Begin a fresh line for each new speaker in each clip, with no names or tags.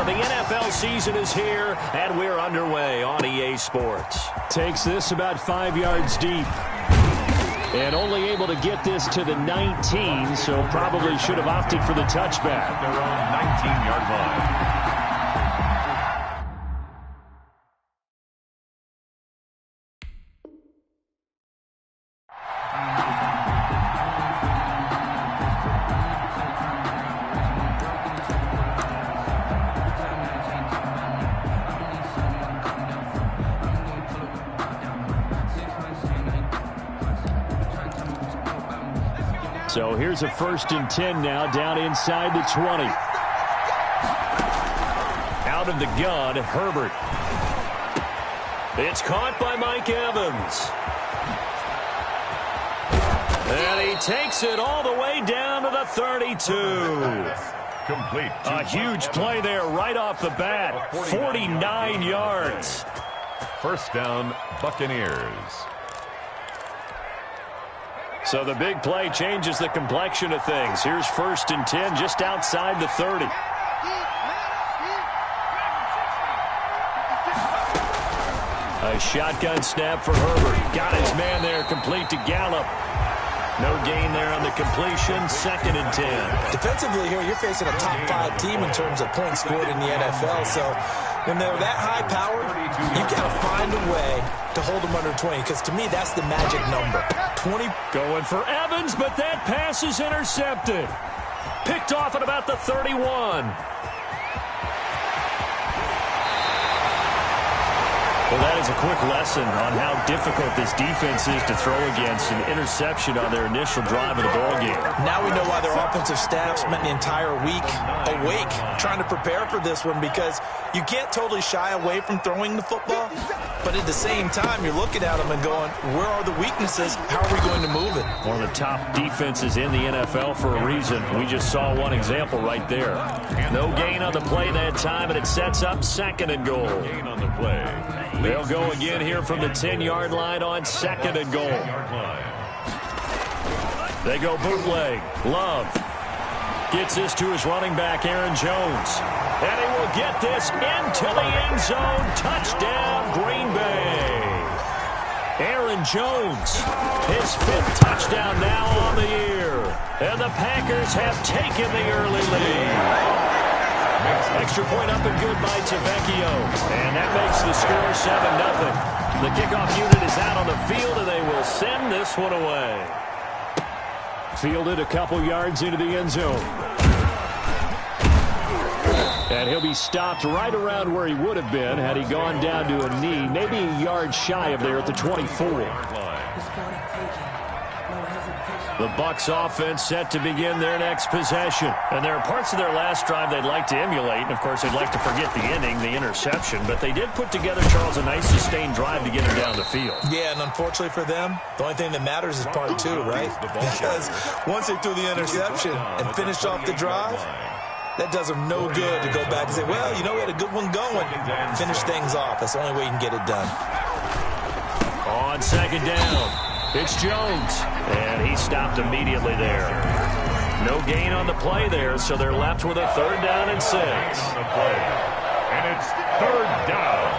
the NFL season is here, and we're underway on EA Sports.
Takes this about 5 yards deep. And only able to get this to the 19, so probably should have opted for the touchback.
They're on 19-yard line.
So here's a 1st and 10 now, down inside the 20.
Out of the gun, Herbert. It's caught by Mike Evans. And he takes it all the way down to the 32.
Complete.
A huge play there right off the bat. 49 yards.
First down, Buccaneers.
So the big play changes the complexion of things. Here's 1st and 10 just outside the 30. A shotgun snap for Herbert. Got his man there, complete to Gallup. No gain there on the completion. 2nd and 10.
Defensively here, you're facing a top 5 team in terms of points scored in the NFL. So when they're that high powered, you got to find a way to hold them under 20, because to me, that's the magic number. 20.
Going for Evans, but that pass is intercepted. Picked off at about the 31. Well, that is a quick lesson on how difficult this defense is to throw against. An interception on their initial drive of the ballgame.
Now we know why their offensive staff spent the entire week awake trying to prepare for this one, because you can't totally shy away from throwing the football, but at the same time, you're looking at them and going, where are the weaknesses? How are we going to move it?
One of the top defenses in the NFL for a reason. We just saw one example right there. No gain on the play that time, and it sets up 2nd and goal.
Gain on the play.
They'll go again here from the 10-yard line on 2nd and goal. They go bootleg. Love gets this to his running back, Aaron Jones. And he will get this into the end zone. Touchdown, Green Bay. Aaron Jones, his 5th touchdown now on the year. And the Packers have taken the early lead. Extra point up and good by Tavecchio. And that makes the score 7-0. The kickoff unit is out on the field, and they will send this one away.
Fielded a couple yards into the end zone. And he'll be stopped right around where he would have been had he gone down to a knee, maybe a yard shy of there at the 24. The Bucs offense set to begin their next possession. And there are parts of their last drive they'd like to emulate. And, of course, they'd like to forget the inning, the interception. But they did put together, Charles, a nice sustained drive to get him down the field.
Yeah, and unfortunately for them, the only thing that matters is part 2, right? Because once they threw the interception and finished off the drive, that does them no good to go back and say, well, you know, we had a good one going. Finish things off. That's the only way you can get it done.
On 2nd down. It's Jones, and he stopped immediately there. No gain on the play there, so they're left with a 3rd down and 6.
And it's 3rd down.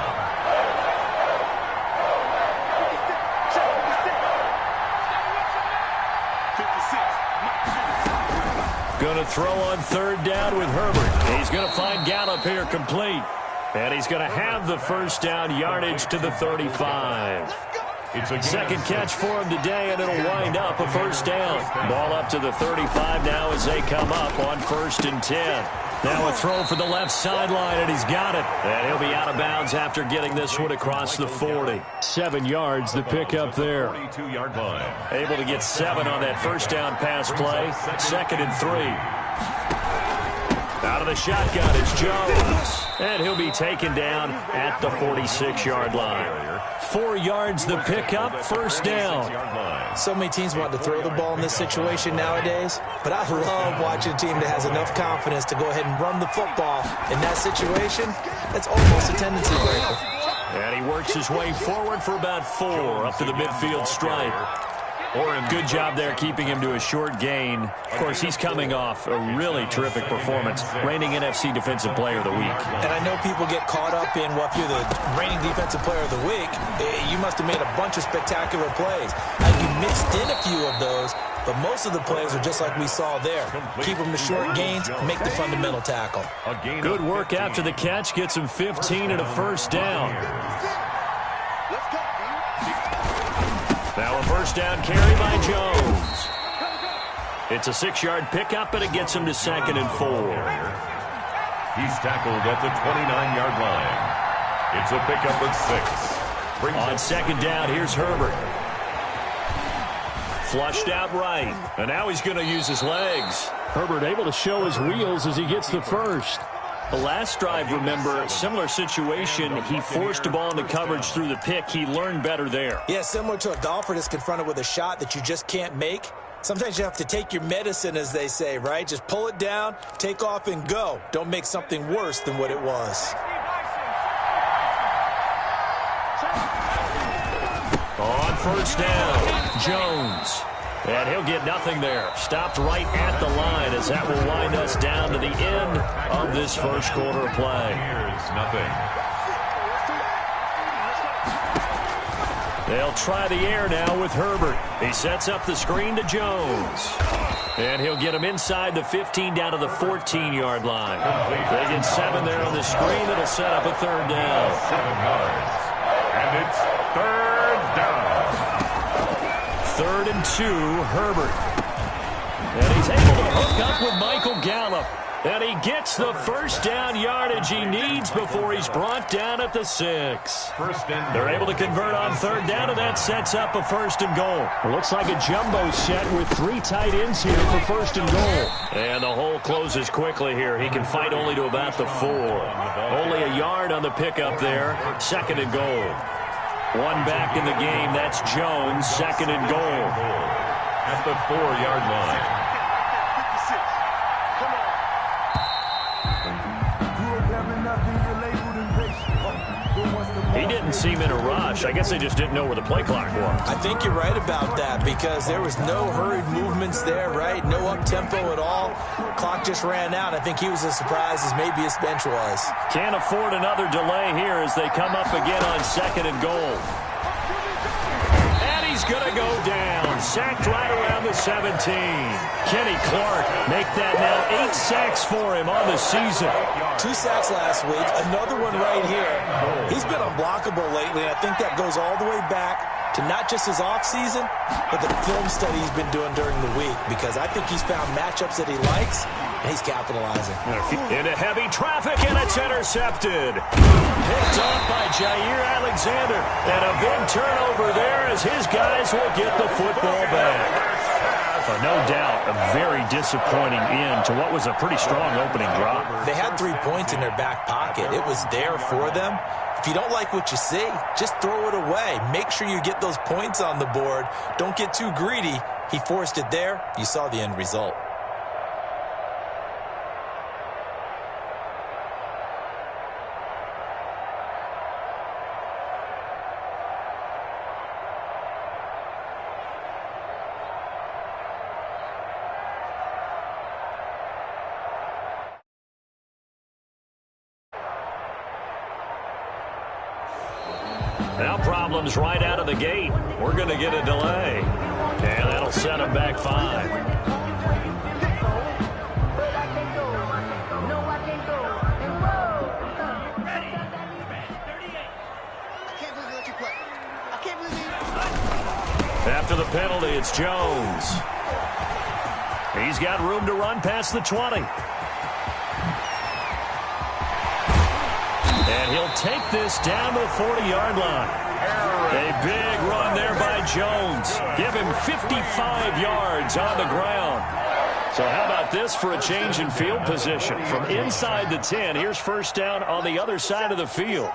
Going to throw on 3rd down with Herbert. He's going to find Gallup here complete. And he's going to have the 1st down yardage to the 35. Second catch for him today, and it'll wind up a 1st down. Ball up to the 35 now as they come up on 1st and 10. Now a throw for the left sideline, and he's got it. And he'll be out of bounds after getting this one across the 40.
7 yards, the pickup there.
42-yard line.
Able to get 7 on that 1st down pass play. 2nd and 3. Out of the shotgun, it's Jones. And he'll be taken down at the 46-yard line. 4 yards the pickup, 1st down.
So many teams want to throw the ball in this situation nowadays, but I love watching a team that has enough confidence to go ahead and run the football in that situation. That's almost a tendency breaker.
And he works his way forward for about 4 up to the midfield stripe. Good job there keeping him to a short gain. Of course, he's coming off a really terrific performance, reigning NFC Defensive Player of the Week.
And I know people get caught up in, well, if you're the reigning Defensive Player of the Week, you must have made a bunch of spectacular plays. I think you mixed in a few of those, but most of the plays are just like we saw there. Keep them to short gains, make the fundamental tackle.
Good work after the catch, gets him 15 and a first down. Now a first down carry by Jones. It's a 6-yard pickup, but it gets him to 2nd and 4.
He's tackled at the 29-yard line. It's a pickup of 6.
On 2nd down, here's Herbert. Flushed out right, and now he's going to use his legs.
Herbert able to show his wheels as he gets the first.
The last drive, remember, similar situation. He forced the ball into coverage through the pick. He learned better there.
Yeah, similar to a golfer that's confronted with a shot that you just can't make. Sometimes you have to take your medicine, as they say, right? Just pull it down, take off, and go. Don't make something worse than what it was.
On first down, Jones. And he'll get nothing there. Stopped right at the line as that will wind us down to the end of this first quarter of play.
Here's nothing.
They'll try the air now with Herbert. He sets up the screen to Jones. And he'll get him inside the 15 down to the 14-yard line. They get 7 there on the screen. That'll set up a 3rd down.
7 yards. And it's 3rd down.
3rd and 2, Herbert. And he's able to hook up with Michael Gallup. And he gets the first down yardage he needs before he's brought down at the 6. They're able to convert on 3rd down, and that sets up a 1st and goal.
It looks like a jumbo set with 3 tight ends here for 1st and goal.
And the hole closes quickly here. He can fight only to about the 4. Only a yard on the pickup there. 2nd and goal. One back in the game. That's Jones. 2nd and goal.
At the 4-yard line.
He didn't seem in a rush. I guess they just didn't know where the play clock was.
I think you're right about that because there was no hurried movements there, right? No up-tempo at all. Clock just ran out. I think he was as surprised as maybe his bench was.
Can't afford another delay here as they come up again on 2nd and goal. And he's going to go down. Sacked right around the 17. Kenny Clark make that now 8 sacks for him on the season.
2 sacks last week, another one right here. He's been unblockable lately, and I think that goes all the way back to not just his offseason, but the film study he's been doing during the week, because I think he's found matchups that he likes, and he's capitalizing.
Into heavy traffic, and it's intercepted. Picked off by Jair Alexander, and a big turnover there as his guys will get the football back. No doubt a very disappointing end to what was a pretty strong opening drop.
They had 3 points in their back pocket. It was there for them. If you don't like what you see, just throw it away. Make sure you get those points on the board. Don't get too greedy. He forced it there. You saw the end result.
Now problems right out of the gate. We're going to get a delay. And that'll set them back 5. After the penalty, it's Jones. He's got room to run past the 20. And he'll take this down to the 40-yard line. A big run there by Jones. Give him 55 yards on the ground. So how about this for a change in field position? From inside the 10, here's first down on the other side of the field.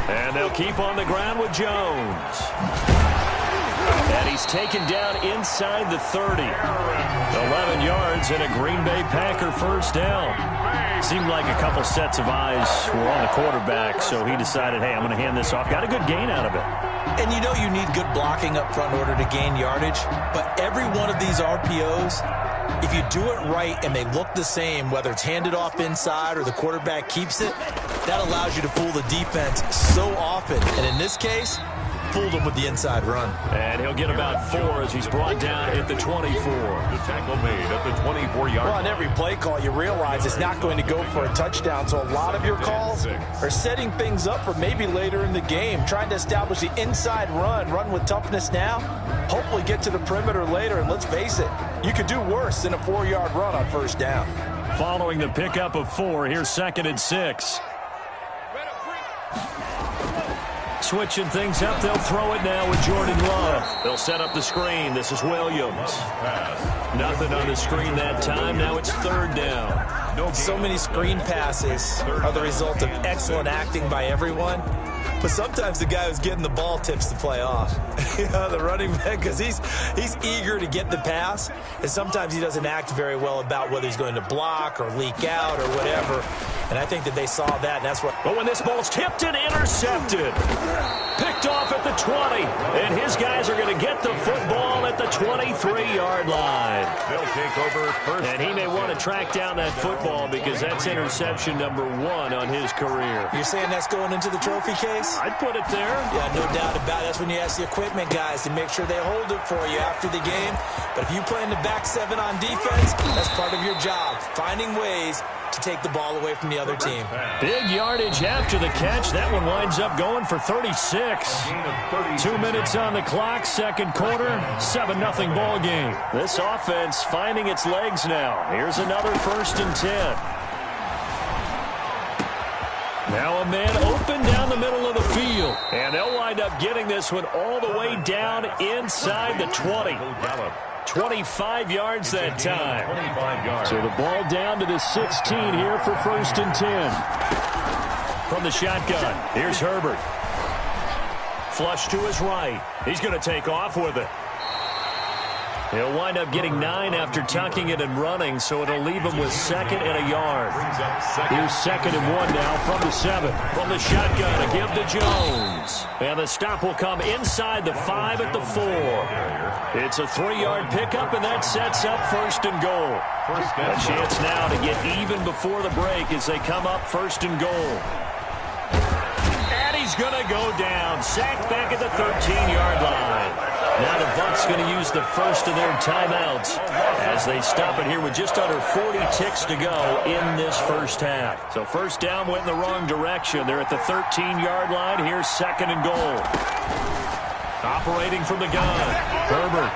And they'll keep on the ground with Jones. And he's taken down inside the 30. 11 yards and a Green Bay Packer first down. Seemed like a couple sets of eyes were on the quarterback, so he decided, hey, I'm going to hand this off. Got a good gain out of it.
And you know you need good blocking up front in order to gain yardage, but every one of these RPOs, if you do it right and they look the same, whether it's handed off inside or the quarterback keeps it, that allows you to fool the defense so often. And in this case, fooled him with the inside run.
And he'll get about 4 as he's brought down at the 24.
The tackle made at the 24-yard
Well, on every play call, you realize it's not going to go for a touchdown. So a lot of your calls are setting things up for maybe later in the game, trying to establish the inside run with toughness now, hopefully get to the perimeter later. And let's face it, you could do worse than a 4-yard run on first down.
Following the pickup of 4, here's 2nd and 6. Switching things up, they'll throw it now with Jordan Love. They'll set up the screen. This is Williams. Nothing on the screen that time. Now it's 3rd down.
So many screen passes are the result of excellent acting by everyone. But sometimes the guy who's getting the ball tips the play off. You know, the running back, because he's eager to get the pass, and sometimes he doesn't act very well about whether he's going to block or leak out or whatever. And I think that they saw that, and that's what.
But when this ball's tipped and intercepted, picked off at the 20, and his guys are going to get the football at the 23-yard line.
They'll take over first.
And he may want to track down that football because that's interception number 1 on his career.
You're saying that's going into the trophy case?
I'd put it there.
Yeah, no doubt about it. That's when you ask the equipment guys to make sure they hold it for you after the game. But if you play in the back 7 on defense, that's part of your job, finding ways to take the ball away from the other team.
Big yardage after the catch. That one winds up going for 36. 2 minutes on the clock, 2nd quarter, 7-0 ball game. This offense finding its legs now. Here's another 1st and 10. Now a man open down the middle of the field. And they'll wind up getting this one all the way down inside the 20. 25 yards that time.
25 yards.
So the ball down to the 16 here for 1st and 10. From the shotgun, here's Herbert. Flush to his right. He's going to take off with it. He'll wind up getting 9 after tucking it and running, so it'll leave him with 2nd and a yard. Here's 2nd and 1 now from the 7. From the shotgun, a give to Jones. And the stop will come inside the 5 at the 4. It's a 3-yard pickup, and that sets up 1st and goal. A chance now to get even before the break as they come up 1st and goal. And he's going to go down. Sacked back at the 13-yard line. Now the Bucs going to use the first of their timeouts as they stop it here with just under 40 ticks to go in this first half. So first down went in the wrong direction. They're at the 13-yard line. Here's 2nd and goal. Operating from the gun, Herbert.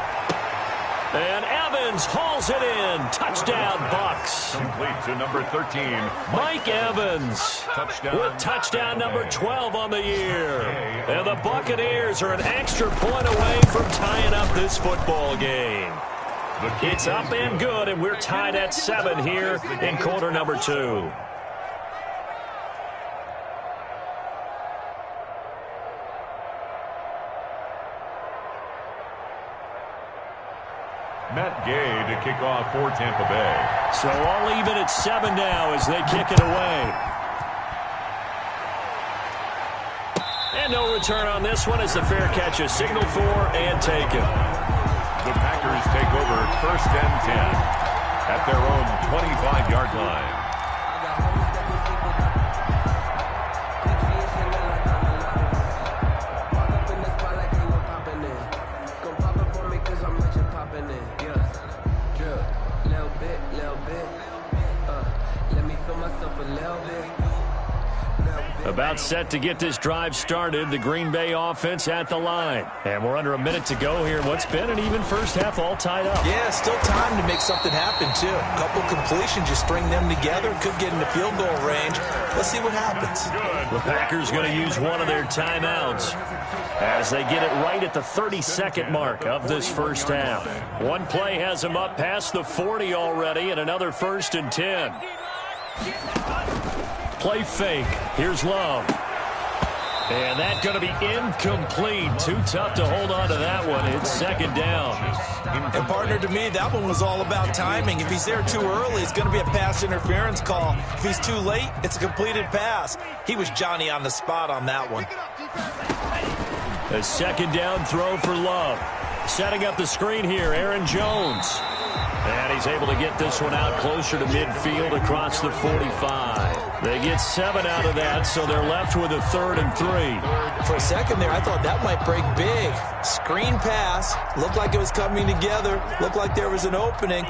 And Evans hauls it in. Touchdown, Bucs.
Complete to number 13.
Mike Evans with touchdown number 12 on the year. And the Buccaneers are an extra point away from tying up this football game. It's up and good, and we're tied at 7 here in quarter number 2.
Matt Gay to kick off for Tampa Bay.
So all even at 7 now as they kick it away. And no return on this one as the fair catch is signaled for and taken.
The Packers take over 1st and 10 at their own 25-yard line.
About set to get this drive started, the Green Bay offense at the line. And we're under a minute to go here. What's been an even first half all tied up.
Yeah, still time to make something happen, too. A couple completions, just string them together. Could get into field goal range. Let's see what happens.
The Packers going to use one of their timeouts as they get it right at the 32nd mark of this first half. One play has them up past the 40 already, and another 1st and 10. Play fake. Here's Love. And that's going to be incomplete. Too tough to hold on to that one. It's 2nd down.
And, partner, to me, that one was all about timing. If he's there too early, it's going to be a pass interference call. If he's too late, it's a completed pass. He was Johnny on the spot on that one.
A second down throw for Love. Setting up the screen here, Aaron Jones. And he's able to get this one out closer to midfield across the 45. They get 7 out of that, so they're left with a 3rd and 3.
For a second there, I thought that might break big. Screen pass. Looked like it was coming together. Looked like there was an opening.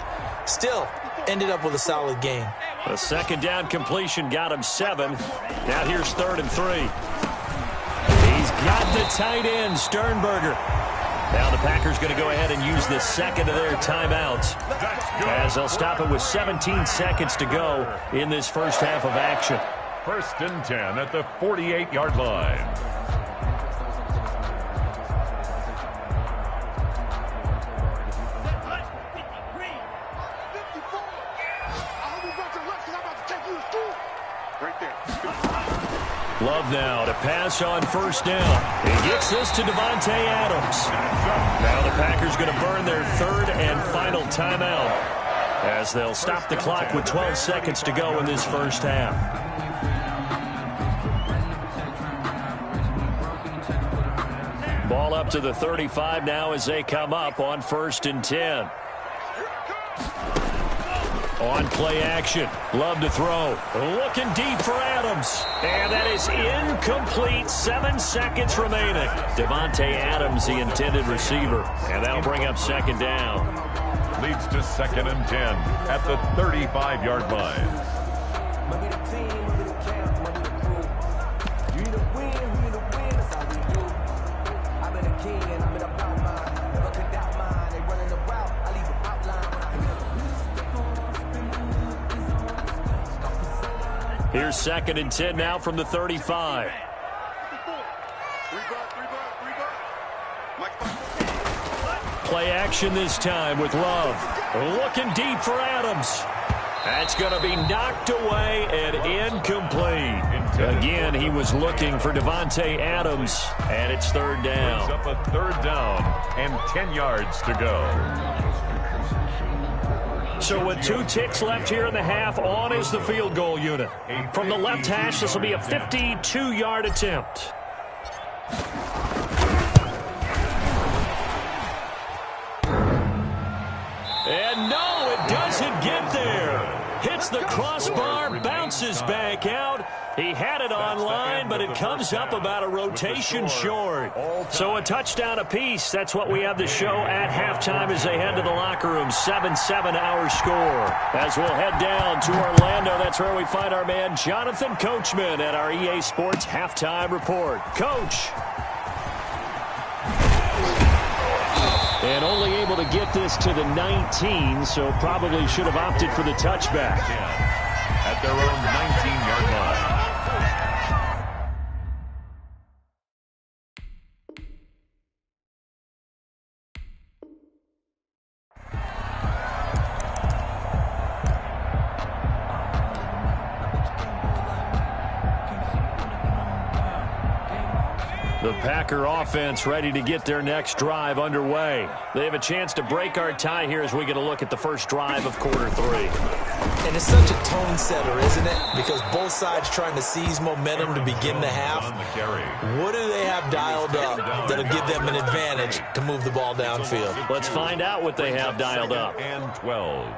Still, ended up with a solid gain.
A second down completion got him 7. Now here's 3rd and 3. He's got the tight end, Sternberger. Now the Packers going to go ahead and use the second of their timeouts as they'll stop it with 17 seconds to go in this first half of action.
1st and 10 at the 48-yard line.
Love now to pass on 1st down. He gets this to Davante Adams. Now the Packers going to burn their 3rd and final timeout as they'll stop the clock with 12 seconds to go in this first half. Ball up to the 35 now as they come up on 1st and 10. On play action, Love to throw. Looking deep for Adams. And that is incomplete. 7 seconds remaining. Davante Adams, the intended receiver. And that'll bring up 2nd down.
Leads to 2nd and 10 at the 35-yard line.
Here's 2nd and 10 now from the 35. Play action this time with Love. Looking deep for Adams. That's going to be knocked away and incomplete. Again, he was looking for Davante Adams, and it's 3rd down.
Brings up a 3rd down and 10 yards to go.
So with 2 ticks left here in the half, on is the field goal unit. From the left hash, this will be a 52-yard attempt. And no, it doesn't get there. Hits the crossbar, bounces back out. He had it online, but it comes up about a rotation short. So a touchdown apiece. That's what we have to show at halftime as they head to the locker room. 7-7 our score. As we'll head down to Orlando, that's where we find our man Jonathan Coachman at our EA Sports Halftime Report. Coach. And only able to get this to the 19, so probably should have opted for the touchback.
At their own 19-yard line.
The Packer offense ready to get their next drive underway. They have a chance to break our tie here as we get a look at the first drive of quarter 3.
And it's such a tone setter, isn't it? Because both sides trying to seize momentum to begin the half. What do they have dialed up that'll give them an advantage to move the ball downfield?
Let's find out what they have dialed up.
And 12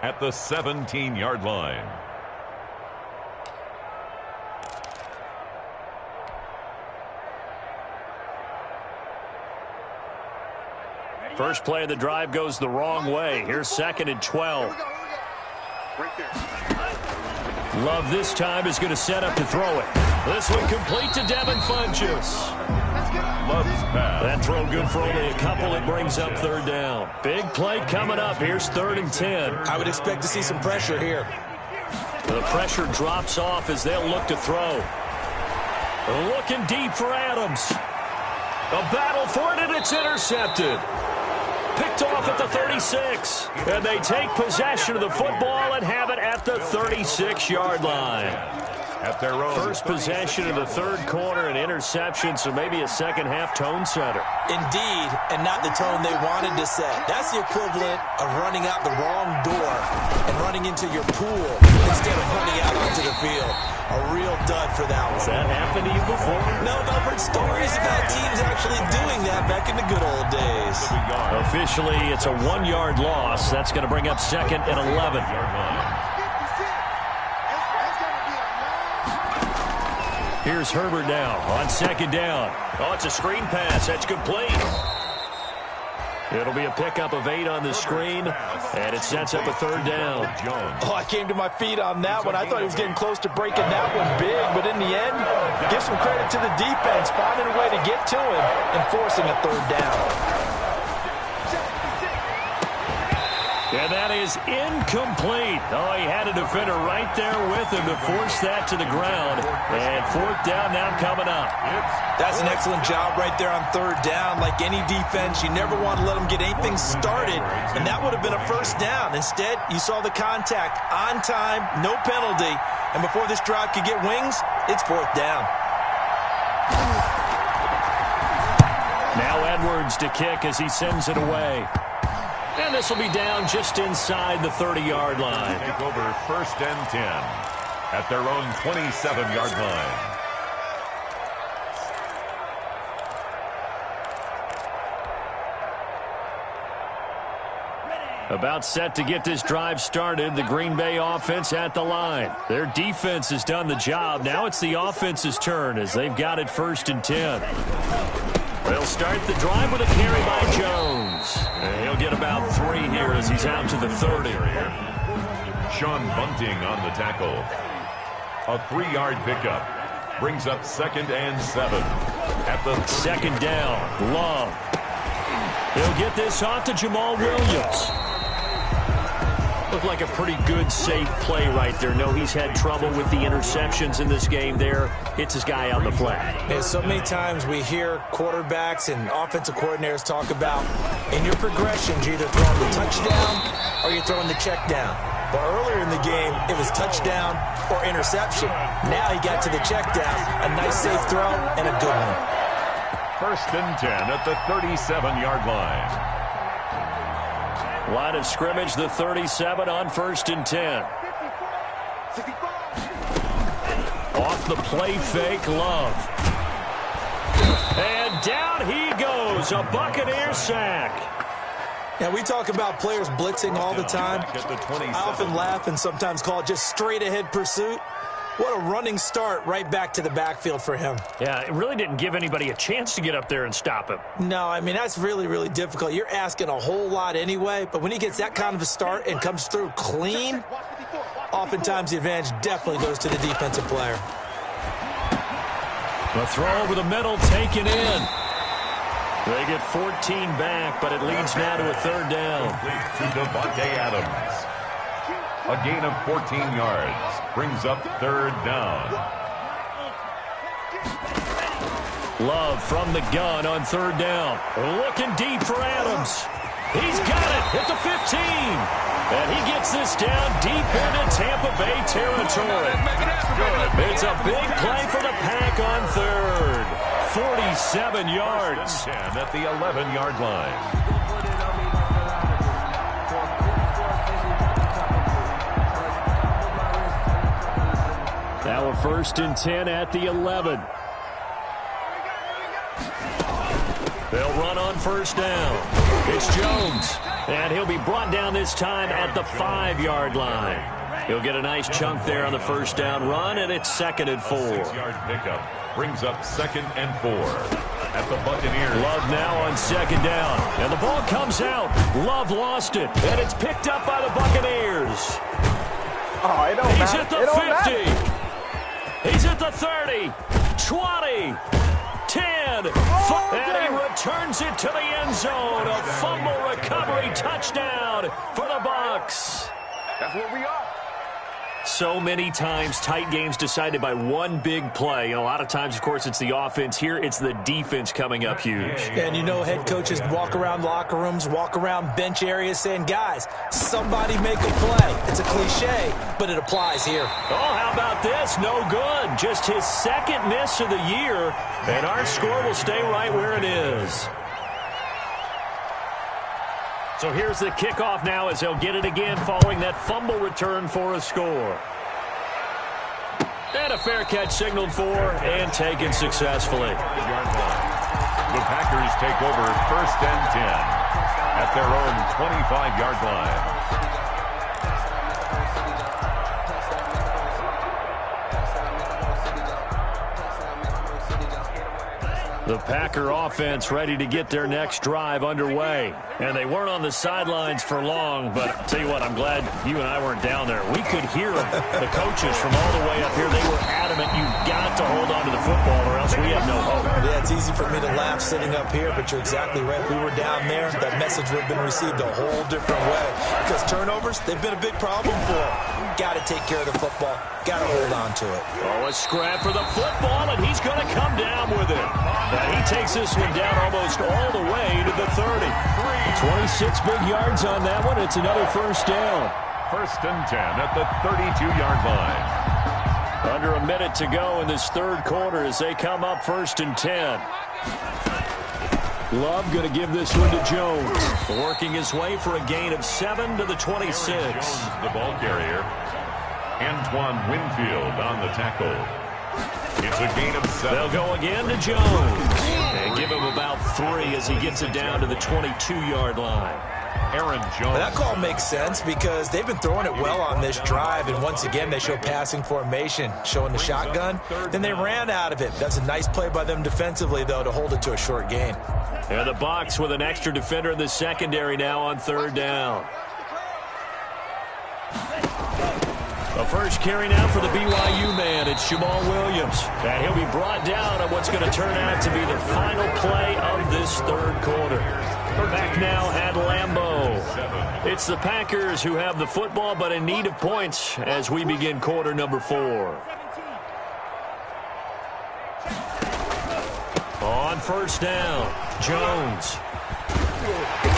at the 17-yard line.
First play of the drive goes the wrong way. Here's 2nd and 12. Love this time is going to set up to throw it. This one complete to Devin Funchess.
Love's pass.
That throw good for only a couple. It brings up 3rd down. Big play coming up. Here's 3rd and 10.
I would expect to see some pressure here.
The pressure drops off as they'll look to throw. Looking deep for Adams. A battle for it, and it's intercepted. Picked off at the 36. And they take possession of the football and have it at the 36-yard line.
At their own
First possession of the 3rd quarter, an interception, so maybe a second-half tone setter.
Indeed, and not the tone they wanted to set. That's the equivalent of running out the wrong door and running into your pool instead of running out onto the field. A real dud for that one.
Has that happened to you before?
No, but I've heard stories about teams actually doing that back in the good old days.
Officially, it's a 1-yard loss. That's going to bring up 2nd and 11. Here's Herbert now on 2nd down. Oh, it's a screen pass. That's complete. It'll be a pickup of 8 on the screen, and it sets up a 3rd down.
Oh, I came to my feet on that one. I thought he was getting close to breaking that one big, but in the end, give some credit to the defense, finding a way to get to him and forcing a 3rd down.
And that is incomplete. Oh, he had a defender right there with him to force that to the ground. And 4th down now coming up.
That's an excellent job right there on 3rd down. Like any defense, you never want to let them get anything started, and that would have been a 1st down. Instead, you saw the contact on time, no penalty, and before this drive could get wings, it's 4th down.
Now Edwards to kick as he sends it away. And this will be down just inside the 30-yard line.
Take over 1st and 10 at their own 27-yard line.
About set to get this drive started, the Green Bay offense at the line. Their defense has done the job. Now it's the offense's turn as they've got it 1st and 10. They'll start the drive with a carry by Jones. And he'll get about 3 here as he's out to the 30.
Sean Bunting on the tackle. A 3-yard pickup. Brings up 2nd and 7. At the
2nd down, Love. He'll get this off to Jamal Williams. Looked like a pretty good, safe play right there. No, he's had trouble with the interceptions in this game there. Hits his guy out in the flat.
Yeah, so many times we hear quarterbacks and offensive coordinators talk about in your progressions, you're either throwing the touchdown or you're throwing the check down. But earlier in the game, it was touchdown or interception. Now he got to the check down. A nice, safe throw and a good one.
1st and 10 at the 37-yard line.
Line of scrimmage, the 37 on 1st and 10. Off the play fake, Love. And down he goes, a Buccaneer sack.
Now, we talk about players blitzing all the time. I often laugh and sometimes call it just straight-ahead pursuit. What a running start right back to the backfield for him.
Yeah, it really didn't give anybody a chance to get up there and stop him.
No, I mean, that's really, really difficult. You're asking a whole lot anyway, but when he gets that kind of a start and comes through clean, oftentimes the advantage definitely goes to the defensive player.
The throw over the middle taken in. They get 14 back, but it leads now to a 3rd down.
To Devontae Adams. A gain of 14 yards. Brings up 3rd down.
Love from the gun on 3rd down. Looking deep for Adams. He's got it at the 15. And he gets this down deep into Tampa Bay territory. It's a big play for the Pack on 3rd. 47 yards.
10 at the 11-yard line.
Now a 1st and 10 at the 11. They'll run on 1st down. It's Jones. And he'll be brought down this time at the 5-yard line. He'll get a nice chunk there on the 1st down run, and it's 2nd and 4.
6-yard pickup brings up 2nd and 4 at the Buccaneers.
Love now on 2nd down. And the ball comes out. Love lost it. And it's picked up by the Buccaneers.
Oh, it don't
He's
matter.
at the
It don't
50.
matter.
He's at the 30, 20, 10, and he returns it to the end zone. A fumble recovery touchdown for the Bucs.
That's what we are.
So many times, tight games decided by one big play. And a lot of times, of course, it's the offense. Here, it's the defense coming up huge.
And you know, head coaches walk around locker rooms, walk around bench areas saying, guys, somebody make a play. It's a cliche, but it applies here.
Oh, how about this? No good. Just his 2nd miss of the year. And our score will stay right where it is. So here's the kickoff now as they'll get it again following that fumble return for a score. And a fair catch signaled for and taken successfully.
The Packers take over 1st and 10 at their own 25-yard line.
The Packer offense ready to get their next drive underway. And they weren't on the sidelines for long, but I'll tell you what, I'm glad you and I weren't down there. We could hear them, the coaches from all the way up here. They were adamant, you've got to hold on to the football or else we have no hope.
Yeah, it's easy for me to laugh sitting up here, but you're exactly right. If we were down there, that message would have been received a whole different way. Because turnovers, they've been a big problem for them. Got to take care of the football. Got to hold on to it.
Oh, a scrap for the football, and he's going to come down with it. And he takes this one down almost all the way to the 30. 26 big yards on that one. It's another first down.
1st and 10 at the 32-yard line.
Under a minute to go in this third quarter as they come up 1st and 10. Love going to give this one to Jones. Working his way for a gain of 7 to the 26.
Jones, the ball carrier. Antoine Winfield on the tackle. It's a gain of 7.
They'll go again to Jones. And give him about 3 as he gets it down to the 22-yard line.
Aaron Jones.
That call makes sense because they've been throwing it well on this drive, and once again they show passing formation, showing the shotgun. Then they ran out of it. That's a nice play by them defensively, though, to hold it to a short gain.
And the Bucs with an extra defender in the secondary now on 3rd down. The first carry now for the BYU man. It's Jamal Williams. And he'll be brought down on what's going to turn out to be the final play of this third quarter. Back now at Lambeau. It's the Packers who have the football but in need of points as we begin quarter number 4. On 1st down, Jones.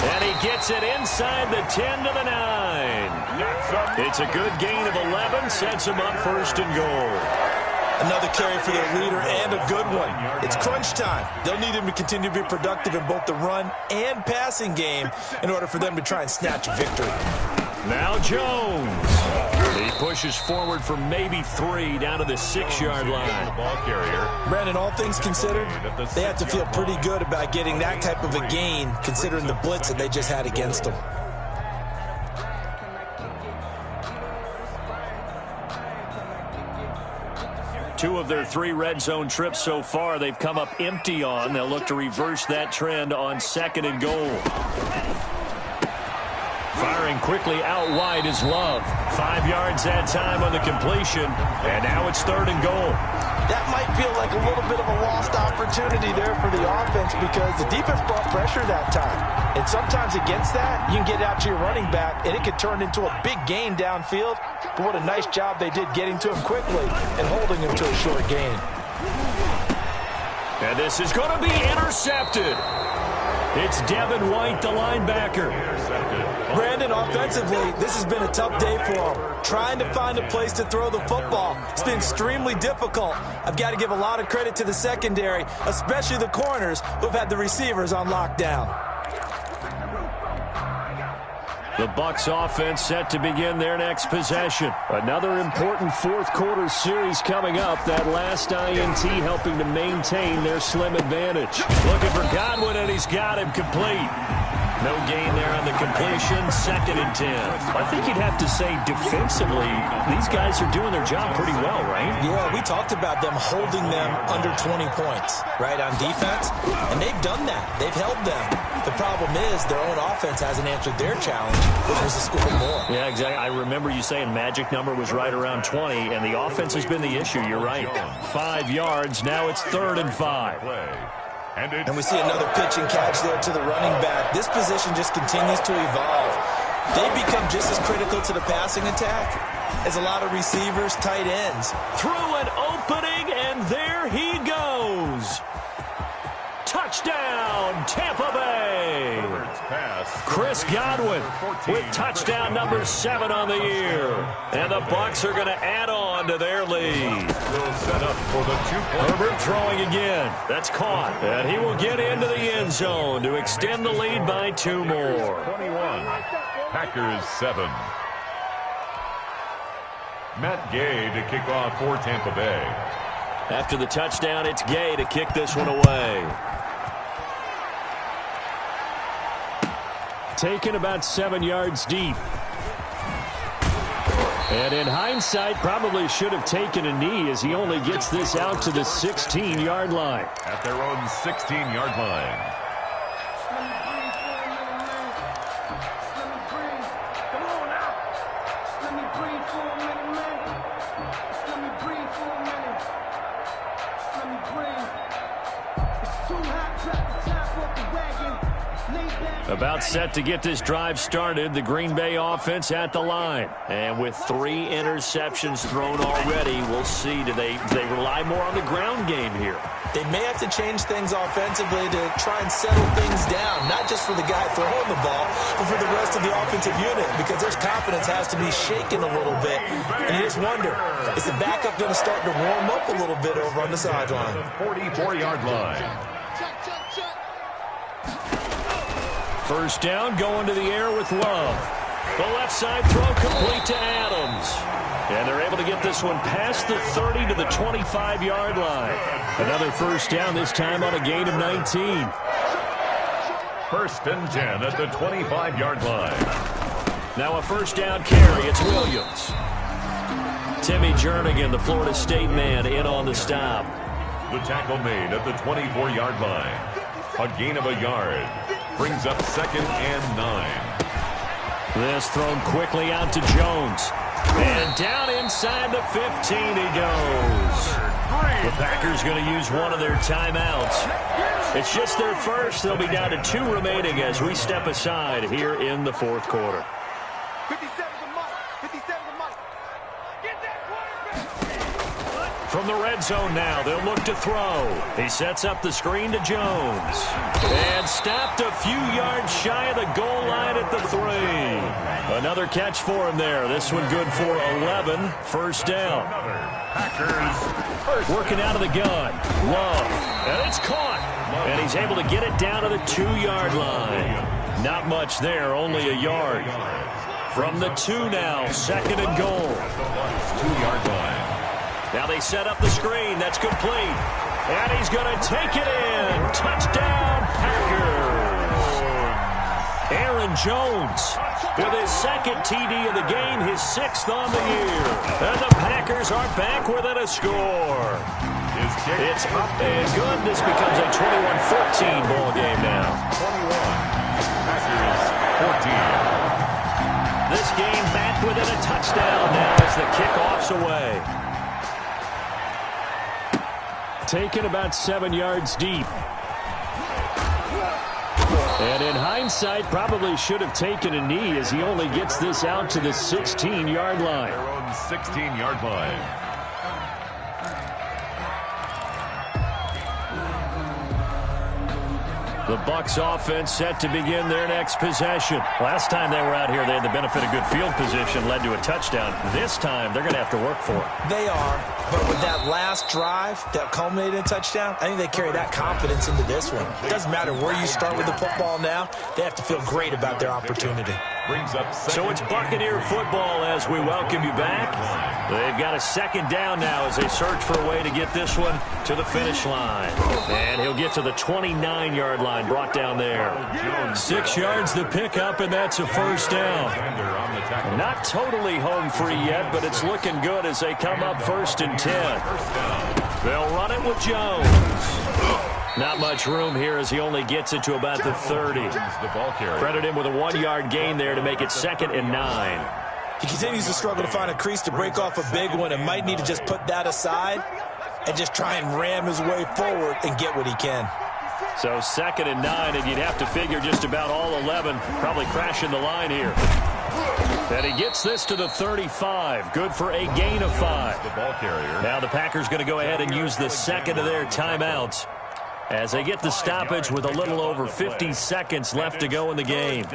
And he gets it inside the 10 to the 9. It's a good gain of 11, sets him up 1st and goal.
Another carry for their leader and a good one. It's crunch time. They'll need him to continue to be productive in both the run and passing game in order for them to try and snatch a victory.
Now Jones. He pushes forward for maybe 3 down to the 6-yard line.
Ball carrier.
Brandon, all things considered, they have to feel pretty good about getting that type of a gain considering the blitz that they just had against them.
Two of their 3 red zone trips so far they've come up empty on. They'll look to reverse that trend on 2nd and goal. Firing quickly out wide is Love. 5 yards that time on the completion. And now it's 3rd and goal.
That might feel like a little bit of a lost opportunity there for the offense because the defense brought pressure that time. And sometimes against that, you can get out to your running back, and it could turn into a big gain downfield. But what a nice job they did getting to him quickly and holding him to a short gain.
And this is going to be intercepted. It's Devin White, the linebacker.
Brandon, offensively, this has been a tough day for him. Trying to find a place to throw the football. It's been extremely difficult. I've got to give a lot of credit to the secondary, especially the corners who've had the receivers on lockdown.
The Bucs offense set to begin their next possession. Another important fourth quarter series coming up. That last INT helping to maintain their slim advantage. Looking for Godwin, and he's got him complete. No gain there on the completion. 2nd and 10. I think you'd have to say defensively, these guys are doing their job pretty well, right?
Yeah, we talked about them holding them under 20 points, right, on defense. And they've done that. They've held them. The problem is their own offense hasn't answered their challenge, which was to score more.
Yeah, exactly. I remember you saying magic number was right around 20, and the offense has been the issue. You're right. 5 yards. Now it's 3rd and 5.
And we see another pitch and catch there to the running back. This position just continues to evolve. They become just as critical to the passing attack as a lot of receivers, tight ends.
Through an opening, and there he goes. Touchdown, Tampa Bay. Chris Godwin with touchdown number 7 on the year. And the Bucs are going to add on to their lead.
Set up for the 2-point.
Herbert throwing again. That's caught. And he will get into the end zone to extend the lead by 2 more.
21. Packers 7. Matt Gay to kick off for Tampa Bay.
After the touchdown, it's Gay to kick this one away. Taken about 7 yards deep. And in hindsight, probably should have taken a knee as he only gets this out to the 16-yard line.
At their own 16-yard line.
About set to get this drive started, the Green Bay offense at the line. And with 3 interceptions thrown already, we'll see. Do they rely more on the ground game here?
They may have to change things offensively to try and settle things down, not just for the guy throwing the ball, but for the rest of the offensive unit, because their confidence has to be shaken a little bit. And you just wonder, is the backup going to start to warm up a little bit over on the sideline?
44-yard line.
First down, going to the air with Love. The left side throw complete to Adams. And they're able to get this one past the 30 to the 25-yard line. Another first down, this time on a gain of 19.
First and 10 at the 25-yard line.
Now a first down carry, it's Williams. Timmy Jernigan, the Florida State man, in on the stop.
The tackle made at the 24-yard line. A gain of a yard. Brings up 2nd and 9.
This thrown quickly out to Jones. And down inside the 15 he goes. The Packers going to use one of their timeouts. It's just their first. They'll be down to 2 remaining as we step aside here in the 4th quarter.
57 to Mike. 57 to Mike. Get that quarterback.
From the red zone now, they'll look to throw. He sets up the screen to Jones. And stopped a few yards shy of the goal line at the 3. Another catch for him there. This one good for 11. First down.
Packers.
Working out of the gun. Love. And it's caught. And he's able to get it down to the 2-yard line. Not much there, only a yard. From the 2 now, 2nd and goal.
2-yard line.
Now they set up the screen. That's complete. And he's going to take it in. Touchdown, Packers. Aaron Jones with his 2nd TD of the game, his 6th on the year. And the Packers are back within a score. It's up and good. This becomes a 21-14 ball game now.
21. Packers 14.
This game back within a touchdown now as the kickoff's away. Taken about 7 yards deep. And in hindsight, probably should have taken a knee as he only gets this out to the 16-yard line.
Their own 16-yard line.
The Bucs offense set to begin their next possession. Last time they were out here, they had the benefit of good field position, led to a touchdown. This time, they're going to have to work for it.
They are, but with that last drive that culminated in a touchdown, I think they carry that confidence into this one. It doesn't matter where you start with the football now. They have to feel great about their opportunity.
Brings up
so it's Buccaneer football as we welcome you back. They've got a 2nd down now as they search for a way to get this one to the finish line. And he'll get to the 29-yard line, brought down there. 6 yards the pickup, and that's a first down. Not totally home free yet, but it's looking good as they come up 1st and 10. They'll run it with Jones. Not much room here as he only gets it to about the 30. Credit him with a 1-yard gain there to make it 2nd and 9.
He continues to struggle to find a crease to break off a big one and might need to just put that aside and just try and ram his way forward and get what he can.
So 2nd and 9, and you'd have to figure just about all 11 probably crashing the line here. And he gets this to the 35. Good for a gain of 5.
The ball carrier.
Now the Packers going to go ahead and use the 2nd of their timeouts as they get the stoppage with a little over 50 seconds left to go in the game.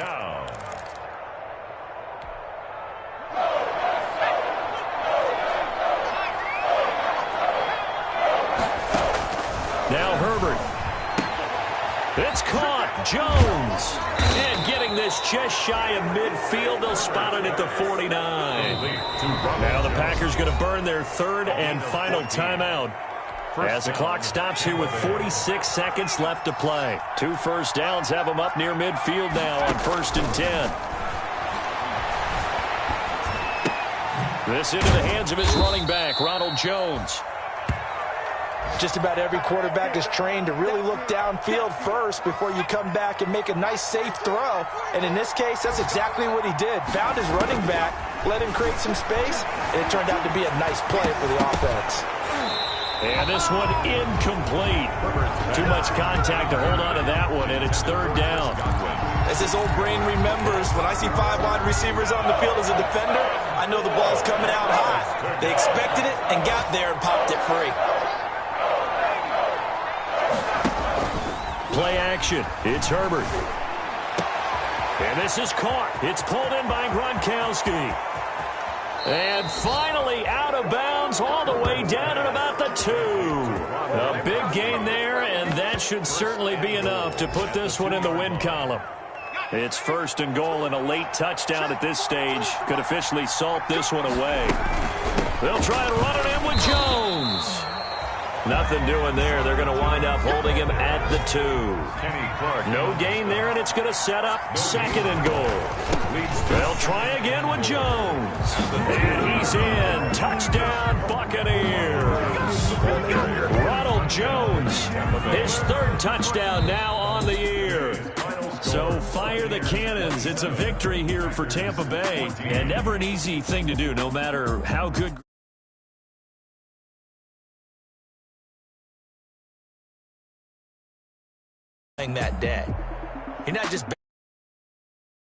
Now Herbert. It's caught. Jones. And getting this just shy of midfield. They'll spot it at the 49. Now the Packers going to burn their third and final timeout as the clock stops here with 46 seconds left to play. 2 first downs have them up near midfield now on 1st and 10. This into the hands of his running back, Ronald Jones.
Just about every quarterback is trained to really look downfield first before you come back and make a nice, safe throw. And in this case, that's exactly what he did. Found his running back, let him create some space, and it turned out to be a nice play for the offense.
And this one incomplete. Too much contact to hold on to that one, and it's 3rd down.
As this old brain remembers, when I see 5 wide receivers on the field as a defender, I know the ball's coming out hot. They expected it and got there and popped it free.
Play action. It's Herbert. And this is caught. It's pulled in by Gronkowski. And finally out of bounds all the way down at about the 2. A big gain there, and that should certainly be enough to put this one in the win column. It's 1st and goal, and a late touchdown at this stage could officially salt this one away. They'll try and run it in with Jones. Nothing doing there. They're going to wind up holding him at the 2. No gain there, and it's going to set up 2nd and goal. They'll try again with Jones. And he's in. Touchdown, Buccaneers. Ronald Jones, his 3rd touchdown now on the year. So fire the cannons. It's a victory here for Tampa Bay. And never an easy thing to do, no matter how good
that day. You're not just